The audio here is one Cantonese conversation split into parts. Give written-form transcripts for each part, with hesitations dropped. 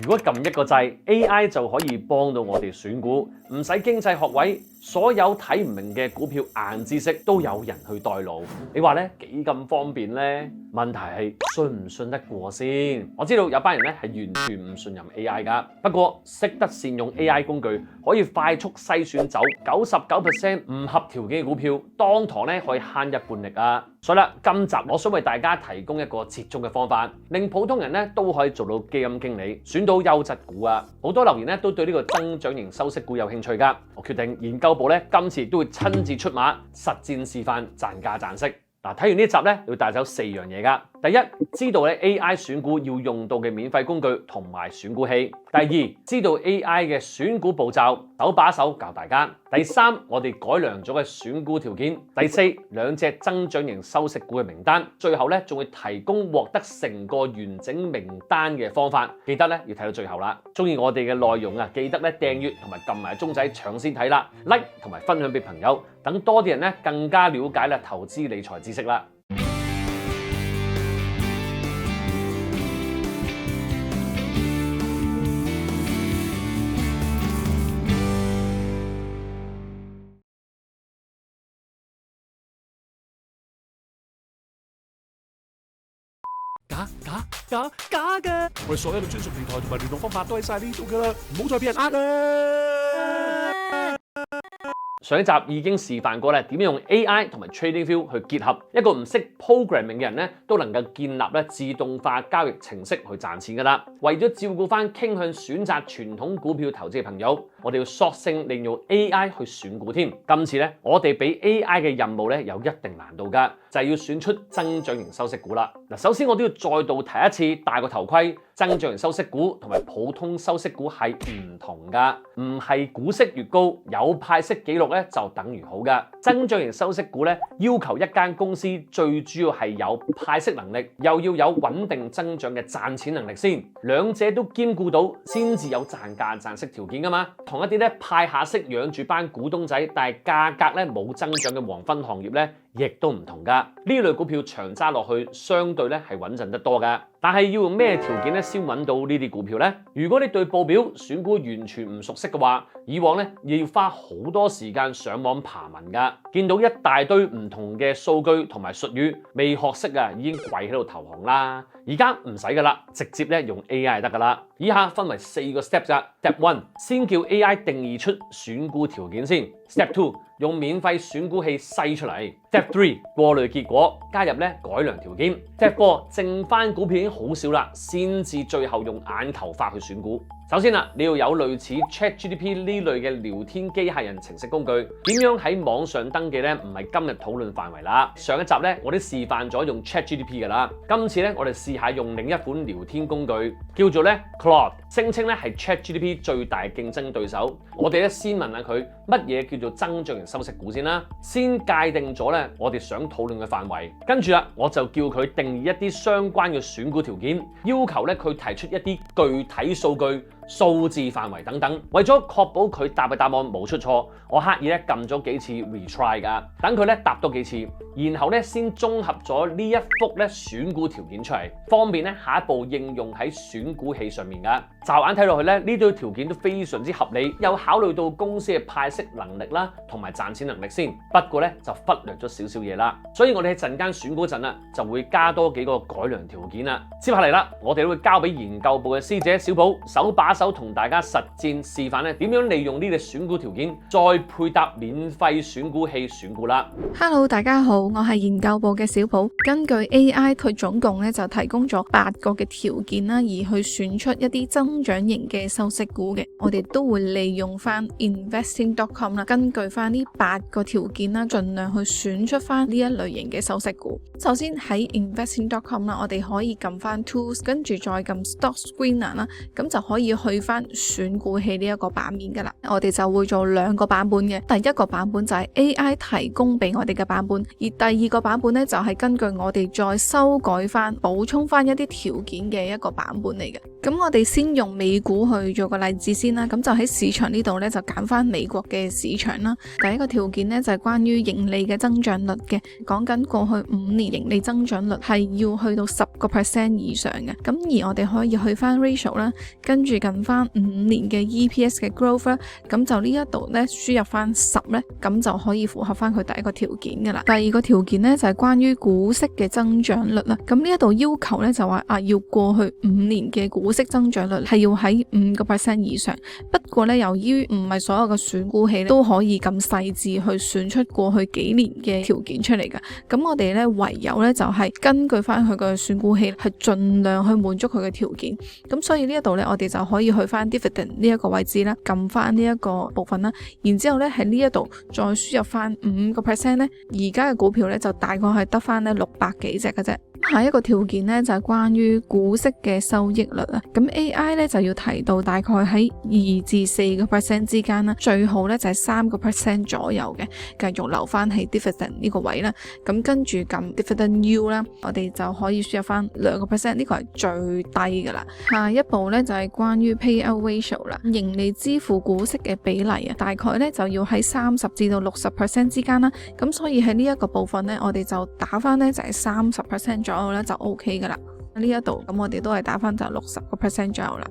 如果撳一個掣 ，AI 就可以幫到我哋選股，唔使經濟學位，所有睇唔明嘅股票硬知識都有人去代勞。你話咧幾咁方便呢？問題係信唔信得過先？我知道有班人咧係完全唔信任 AI 㗎，不過識得善用 AI 工具，可以快速篩選走99% 唔合條件嘅股票，當堂咧可以慳一半力啊！所以啦，今集我想為大家提供一個折中嘅方法，令普通人咧都可以做到基金經理，選到優質股啊！好多留言咧都對呢個增長型收息股有興趣㗎，我決定研究部咧今次亦都會親自出馬，實戰示範賺價賺息。嗱，睇完呢集咧要帶走4樣嘢㗎。第一，知道咧 AI 選股要用到嘅免費工具同埋選股器。第二，知道 AI 嘅選股步驟，手把手教大家。第三，我哋改良咗嘅選股條件。第四，2隻增長型收息股嘅名單。最後咧仲會提供獲得成個完整名單嘅方法。記得咧要睇到最後啦。中意我哋嘅內容啊，記得咧訂閱同埋撳埋鐘仔搶先睇啦 ，like 同埋分享俾朋友，等多啲人咧更加了解咧投資理財知識啦。假嘅，我哋所有嘅專屬平台同埋聯絡方法都喺晒呢度噶啦，唔好再俾人呃啦。上一集已經示範過咧點樣用 AI 同埋 TradingView 去結合，一個唔識 programming 嘅人咧都能夠建立咧自動化交易程式去賺錢噶啦。為咗照顧翻傾向選擇傳統股票投資嘅朋友，我哋要索性利用 AI 去選股添。今次咧，我哋俾 AI 嘅任務咧有一定難度噶，就係要選出增長型收息股啦。嗱，首先我都要再度提一次，戴個頭盔，增長型收息股同埋普通收息股係唔同噶，唔係股息越高有派息記錄咧就等於好噶。增長型收息股咧要求一間公司最主要係有派息能力，又要有穩定增長嘅賺錢能力先，兩者都兼顧到先至有賺價賺息條件噶嘛。同一啲咧派下息養住班股東仔，但係價格咧冇增長嘅黃昏行業咧，亦都唔同噶。呢類股票長揸落去，相對咧係穩陣得多噶。但係要用咩條件咧先揾到呢啲股票呢？如果你對報表選股完全唔熟悉嘅話，以往咧要花好多時間上網爬文噶，見到一大堆唔同嘅數據同埋術語，未學識啊已經跪喺度投降啦。而家唔使噶啦，直接咧用 AI 得噶啦。以下分為4個 step 咋。Step 1，先叫 AI 定義出選股條件先。Step 2，用免費選股器篩出嚟。Step 3，過濾結果，加入咧改良條件。Step 4，剩翻股票已經好少啦，先至最後用眼球法去選股。首先啦，你要有類似 ChatGPT 呢類嘅聊天機械人程式工具。點樣喺網上登記咧？唔係今日討論範圍啦。上一集咧，我都示範咗用 ChatGPT 噶啦。今次咧，我哋試下用另一款聊天工具，叫做咧 Claude，聲稱咧係 ChatGPT 最大競爭對手。我哋咧先問下佢乜嘢叫做增長型收息股先啦，先界定咗咧我哋想討論嘅範圍。跟住啦，我就叫佢定義一啲相關嘅選股條件，要求咧佢提出一啲具體數據、數字範圍等等。為咗確保佢答嘅答案冇出錯，我刻意咧撳咗幾次 retry 噶，等佢咧答多幾次，然後咧先綜合咗呢一幅咧選股條件出嚟，方便咧下一步應用喺選股器上面噶。驟眼睇落去咧，呢堆條件都非常之合理，又考慮到公司嘅派息能力啦，同埋賺錢能力先。不過咧就忽略咗少少嘢啦，所以我哋喺陣間選股陣啊，就會加多幾個改良條件啦。接下嚟啦，我哋都會交俾研究部嘅師姐小寶手把手同大家實戰示範咧點樣利用呢啲選股條件，再配搭免費選股器選股啦。Hello， 大家好，我係研究部嘅小寶。根據 AI， 佢總共咧就提供咗8個嘅條件啦，而去選出一啲增長型嘅收息股嘅。我哋都會利用翻 investing.com 啦，根據翻呢8個條件啦，盡量去選出翻呢一類型嘅收息股。首先喺 investing.com 啦，我哋可以撳翻 tools， 跟住再撳 stock screener 啦，咁就可以去翻選股器呢一個版面噶啦。我哋就會做2個版本嘅，第一個版本就係 AI 提供俾我哋嘅版本，而第二個版本呢，就係根據我哋再修改翻、補充翻一啲條件嘅一個版本嚟嘅。咁我哋先用美股去做個例子先啦，咁就喺市場呢度呢，就揀翻美國嘅市場啦。第一個條件呢，就係關於盈利嘅增長率嘅，講緊過去5年盈利增長率係要去到10% 以上嘅。咁而我哋可以去翻 ratio 啦，跟住近翻5年嘅 EPS 嘅 growth 啦，咁就呢一度呢，輸入翻10呢，咁就可以符合翻佢第一個條件噶啦。第二個條件呢，就係關於股息嘅增長率啦，咁呢一度要求呢，就話要過去5年嘅股息增長率係要喺5% 以上。不過呢，由於唔係所有嘅選股器都可以咁細緻去選出過去幾年嘅條件出嚟噶，咁我哋呢，唯有呢，就係根據翻佢嘅選股器係盡量去滿足佢嘅條件。咁所以呢一度呢，我哋就可以去翻 dividend 呢一個位置啦，撳翻呢一個部分啦，然之後呢，喺呢一度再輸入翻5% 呢，而家嘅股票呢，就大概係得翻呢600幾隻嘅啫。下一個條件呢，就係關於股息嘅收益率啊，咁 AI 呢，就要提到大概喺2至4% 之間啦，最好呢，就係3% 左右嘅，繼續留翻喺 dividend 呢個位啦。咁跟住撳 dividend yield 啦，我哋就可以輸入翻2%，呢個係最低噶啦。下一步呢，就係關於 payout ratio 啦，盈利支付股息嘅比例啊，大概呢，就要喺30至到60% 之間啦。咁所以喺呢一個部分呢，我哋就打翻呢，就係30%左右咧就 OK 噶啦。呢一度咁我哋都係打翻就60% 左右啦。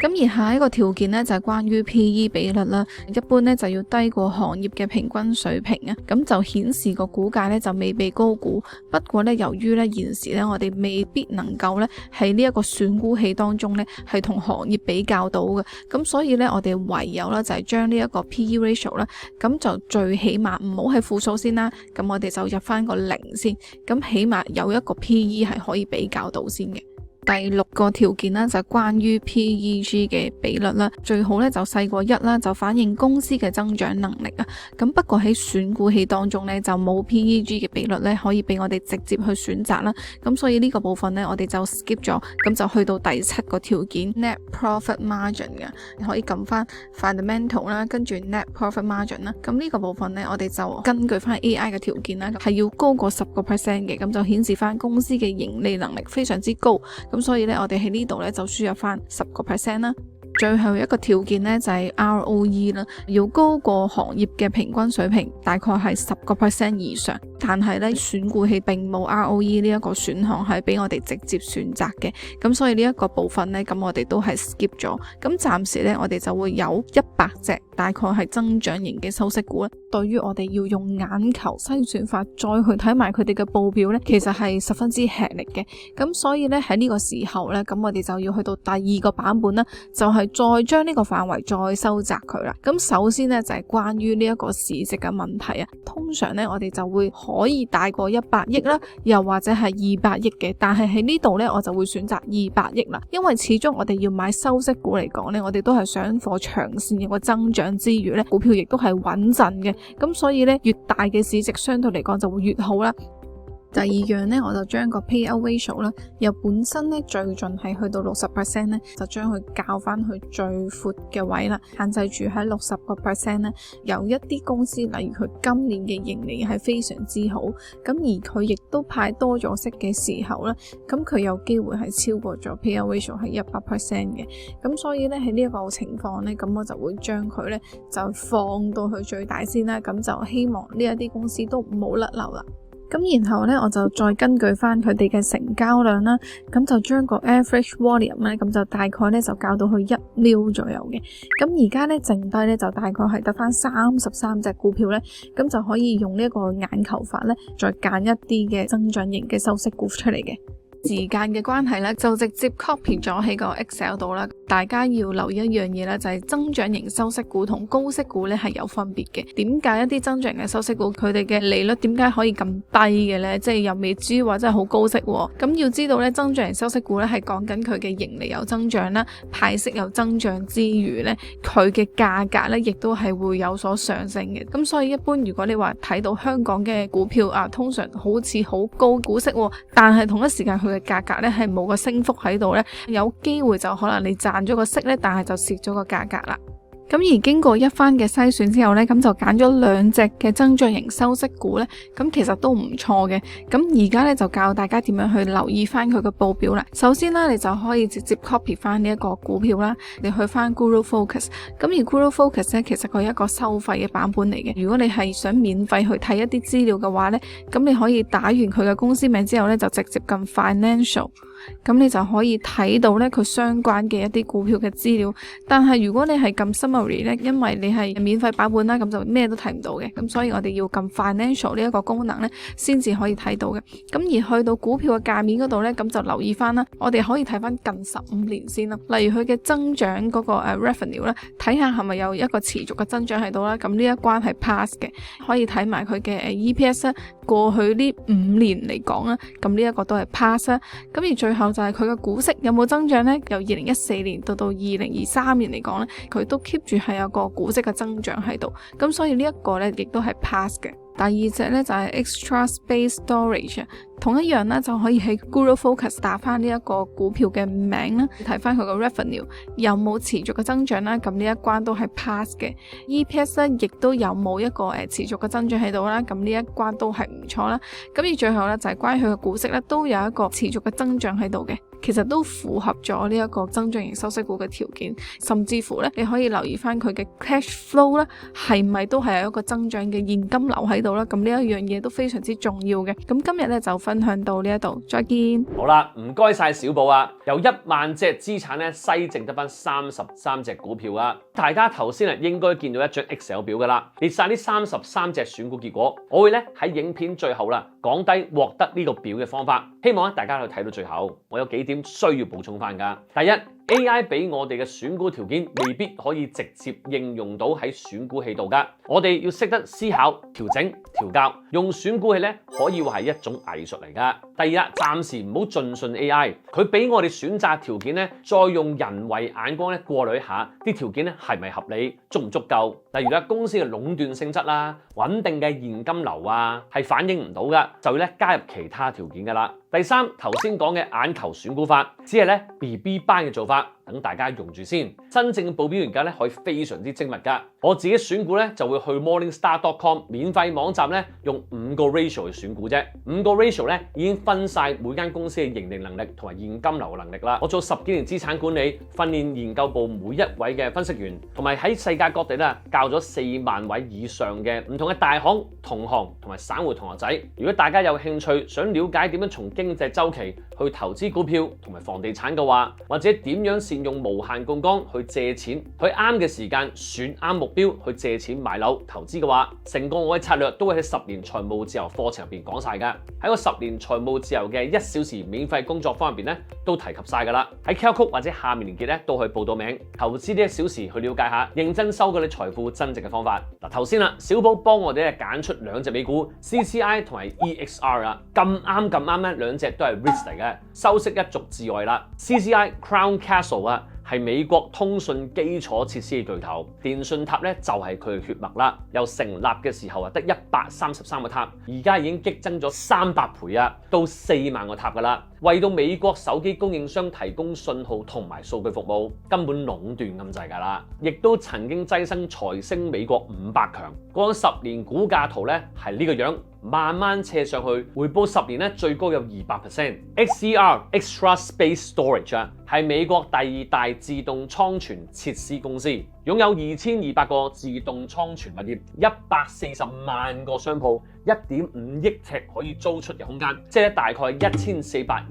咁而下一個條件呢，就係關於 PE 比率啦，一般呢，就要低過行業嘅平均水平啊，咁就顯示個股價呢，就未被高估。不過呢，由於呢現時呢，我哋未必能夠呢喺呢一個選股器當中呢係同行業比較到嘅，咁所以呢，我哋唯有呢就係將呢一個 PE ratio 啦，咁就最起碼唔好係負數先啦，咁我哋就入翻個0先，咁起碼有一個 PE 係可以比較到先嘅。第6個條件呢，就係關於 PEG 嘅比率啦，最好呢就細過1啦，就反映公司嘅增長能力啊。咁不過喺選股器當中呢，就冇 PEG 嘅比率呢可以俾我哋直接去選擇啦。咁所以呢個部分呢，我哋就 skip 咗，咁就去到第7個條件 Net Profit Margin 嘅，你可以撳翻 Fundamental 啦，跟住 Net Profit Margin 啦。咁呢個部分呢，我哋就根據翻 AI 嘅條件啦，係要高過10% 嘅，咁就顯示翻公司嘅盈利能力非常之高。咁所以咧，我哋喺呢度咧就輸入翻10% 啦。最後一個條件呢，就係 ROE 啦，要高過行業嘅平均水平，大概係10% 以上。但係咧，選股器並冇 ROE 呢一個選項係俾我哋直接選擇嘅，咁所以呢一個部分呢，咁我哋都係 skip 咗。咁暫時呢，我哋就會有100隻大概係增長型嘅收息股咧。對於我哋要用眼球篩選法再去睇埋佢哋嘅報表呢，其實係十分之吃力嘅。咁所以呢，喺呢個時候呢，咁我哋就要去到第2個版本啦，就係再將呢個範圍再收窄佢啦。咁首先呢，就係關於呢一個市值嘅問題啊。通常呢，我哋就會可以大過100億啦，又或者係200億嘅。但係喺呢度呢，我就會選擇200億啦，因為始終我哋要買收息股嚟講呢，我哋都係想貨長線有個增長之餘呢，股票亦都係穩陣嘅。咁所以呢，越大嘅市值相對嚟講就會越好啦。第2樣呢，我就將個 payout ratio 啦，由本身呢最盡係去到60% 呢，就將佢校翻去最闊嘅位啦，限制住喺60% 呢。有一啲公司，例如佢今年嘅盈利係非常之好，咁而佢亦都派多咗息嘅時候呢，咁佢有機會係超過咗 payout ratio 係100% 嘅。咁所以呢，喺呢一個情況呢，咁我就會將佢呢就放到去最大先啦，咁就希望呢一啲公司都唔好甩漏啦。咁然後呢，我就再根據翻佢哋嘅成交量啦，咁就將個 average volume 呢，咁就大概呢就校到去1 mil 左右嘅。咁而家呢，剩低呢就大概係得翻33隻股票呢，咁就可以用呢一個眼球法呢，再揀一啲嘅增長型嘅收息股出嚟嘅。時間嘅關係咧，就直接 copy 咗喺個 Excel 度啦。大家要留意一樣嘢咧，就係增長型收息股同高息股咧係有分別嘅。點解一啲增長型嘅收息股佢哋嘅利率點解可以咁低嘅咧？即係又未至於話真係好高息喎。咁要知道咧，增長型收息股咧係講緊佢嘅盈利有增長啦，派息有增長之餘咧，佢嘅價格咧亦都係會有所上升嘅。咁所以一般如果你話睇到香港嘅股票啊，通常好似好高股息喎，但係同一時間佢嘅價格咧係冇個升幅喺度咧，有機會就可能你賺賺咗個息咧，但係就蝕咗個價格啦。咁而經過一番嘅篩選之後呢，咁就揀咗2隻嘅增長型收息股呢，咁其實都唔錯嘅。咁而家呢，就教大家點樣去留意翻佢嘅報表啦。首先啦，你就可以直接 copy 翻呢一個股票啦，你去翻 Guru Focus。咁而 Guru Focus 呢，其實佢係一個收費嘅版本嚟嘅。如果你係想免費去睇一啲資料嘅話呢，咁你可以打完佢嘅公司名之後呢，就直接撳 Financial。咁你就可以睇到咧佢相關嘅一啲股票嘅資料，但係如果你係撳 summary 咧，因為你係免費版本啦，咁就咩都睇唔到嘅，咁所以我哋要撳 financial 呢一個功能咧，先至可以睇到嘅。咁而去到股票嘅界面嗰度咧，咁就留意翻啦，我哋可以睇翻近15年先啦，例如佢嘅增長嗰個revenue 啦，睇下係咪有一個持續嘅增長喺度啦，咁呢一關係 pass 嘅，可以睇埋佢嘅EPS 啦，過去呢5年嚟講啦，咁呢一個都係 pass 啦，咁而最後就係佢嘅股息有冇增長呢？由2014年到2023年嚟講呢，佢都 keep 住係有個股息嘅增長喺度，咁所以呢一個呢亦都係 pass 嘅。第二隻呢就係 Extra Space Storage， 同一樣呢就可以喺 Guru Focus 打翻呢一個股票嘅名啦，睇翻佢個 revenue 有冇持續嘅增長啦，咁呢一關都係 pass 嘅。EPS 呢亦都有冇一個持續嘅增長喺度啦，咁呢一關都係唔錯啦。咁而最後呢，就係關於佢嘅股息呢都有一個持續嘅增長喺度嘅，其實都符合咗呢一個增長型收息股嘅條件，甚至乎呢，你可以留意翻佢嘅 cash flow 啦，係咪都係有一個增長嘅現金流喺度啦？咁呢一樣嘢都非常之重要嘅。咁今日呢，就分享到呢一度，再見。好啦，唔該晒小寶啊，由1萬隻資產呢，篩剩得翻33隻股票啊。大家頭先應該見到一張 Excel 表噶啦，列晒呢33隻選股結果，我會呢喺影片最後啦講低獲得呢個表嘅方法，希望大家去睇到最後。我有幾點需要補充翻噶。第一， AI 俾我哋嘅選股條件未必可以直接應用到喺選股器度噶，我哋要識得思考、調整、調校，用選股器咧可以話係一種藝術嚟噶。第二，暫時唔好盡信 AI， 佢俾我哋選擇條件咧，再用人為眼光咧過濾一下啲條件咧係咪合理、足唔足夠。例如咧公司嘅壟斷性質啦、穩定嘅現金流啊，係反映唔到噶，就要咧加入其他條件噶啦。第三，頭先講嘅眼球選股法，只係咧 BB 班嘅做法，等大家用住先。真正嘅報表研究咧可以非常之精密噶。我自己選股咧就會去 morningstar.com 免費網站咧，用5個 ratio 去選股啫。5個 ratio 咧已經分晒每間公司嘅盈利能力同埋現金流嘅能力啦。我做10幾年資產管理，訓練研究部每一位嘅分析員，同埋喺世界各地咧教咗4萬位以上嘅唔同嘅大行、同行同埋散戶同學仔。如果大家有興趣想了解點樣從經濟週期去投資股票同埋房地產嘅話，或者點樣善用無限槓桿去借錢，去啱嘅時間選啱目標去借錢買樓投資嘅話，成個我嘅策略都會喺10年財務自由課程入邊講晒㗎。喺個10年財務自由嘅1小時免費工作坊入邊咧，都提及晒㗎啦。喺 QR Code 或者下面連結咧都可以報到名，投資呢1小時去了解下，認真收割你財富增值嘅方法。嗱，頭先啦，小寶幫我哋咧揀出2隻美股 CCI 同埋 EXR 啊，咁啱咧2隻都係 REITs 嚟嘅，收息一族之外啦。CCI Crown Castle 啊，係美國通訊基礎設施嘅巨頭，電信塔咧就係佢嘅血脈啦。由成立嘅時候啊，得133個塔，而家已經激增咗300倍啊，到4萬個塔噶啦。為到美國手機供應商提供信號同埋數據服務，根本壟斷咁滯噶啦。亦都曾經躋身財星美國500強。過咗10年股價圖咧係呢個樣，慢慢斜上去，回報10年咧最高有200%。XER Extra Space Storage 啊，係美國第2大自動倉存設施公司，擁有2200個自動倉存物業，140萬個商鋪，1.5億尺可以租出嘅空間，即係大概1417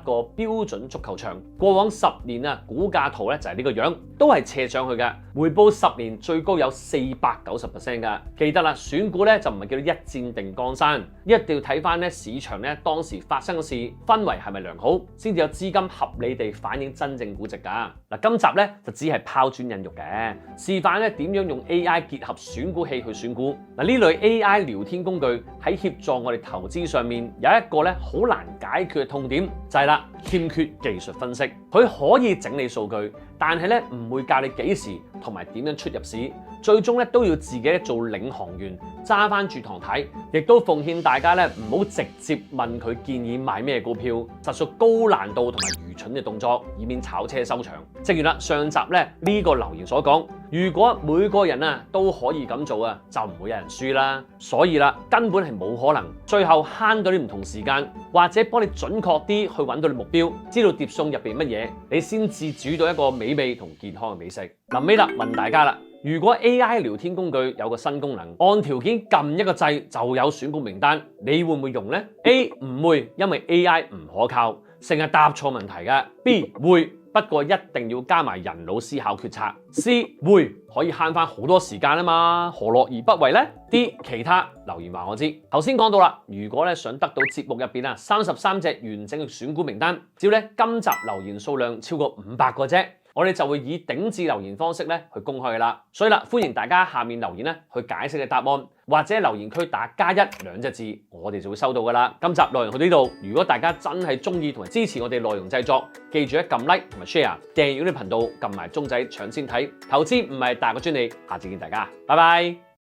個標準足球場。過往10年啊，股價圖咧就係呢個樣，都係斜上去嘅，回報10年最高有490%㗎。記得啦，選股咧就唔係叫做一戰定江山，一定要睇翻咧市場咧當時發生嘅事，氛圍係咪良好，先至有資金合理地反映真正估值㗎。嗱，今集咧就只係拋磚引玉嘅，示範咧點樣用 AI 結合選股器去選股。嗱，呢類 AI 聊天工具喺協助我哋投資上面有一個咧好難解決嘅痛點，就係啦，欠缺技術分析。佢可以整理數據，但係咧唔會教你幾時同埋點樣出入市，最終咧都要自己做領航員，揸翻住堂睇。亦都奉勸大家咧唔好直接問佢建議買咩股票，實屬高難度同埋愚蠢嘅動作，以免炒車收場。正如啦上集咧呢個留言所講，如果每個人啊都可以咁做啊，就唔會有人輸啦。所以啦，根本係冇可能，最後慳到啲唔同時間，或者幫你準確啲去揾到你目標，知道碟餸入邊乜嘢，你先至煮到一個美味同健康嘅美食。臨尾啦，問大家啦，如果 AI 聊天工具有個新功能，按條件撳一個掣就有選股名單，你會唔會用呢？ A 唔會，因為 AI 唔可靠，成日答錯問題嘅。B 會，不過一定要加埋人腦思考決策。C 會，可以慳翻好多時間啊嘛，何樂而不為呢？ D 其他，留言話我知。頭先講到啦，如果咧想得到節目入邊啊33隻完整嘅選股名單，只要咧今集留言數量超過500個啫，我哋就會以頂置留言方式咧去公開噶啦。所以啦，歡迎大家下面留言咧去解釋嘅答案，或者留言區打+1兩隻字，我哋就會收到噶啦。今集內容去到呢度，如果大家真係中意同埋支持我哋內容製作，記住一撳 like 同埋 share， 訂閱呢個頻道，撳埋鐘仔搶先睇。投資唔係大個專利，下次見大家，拜拜。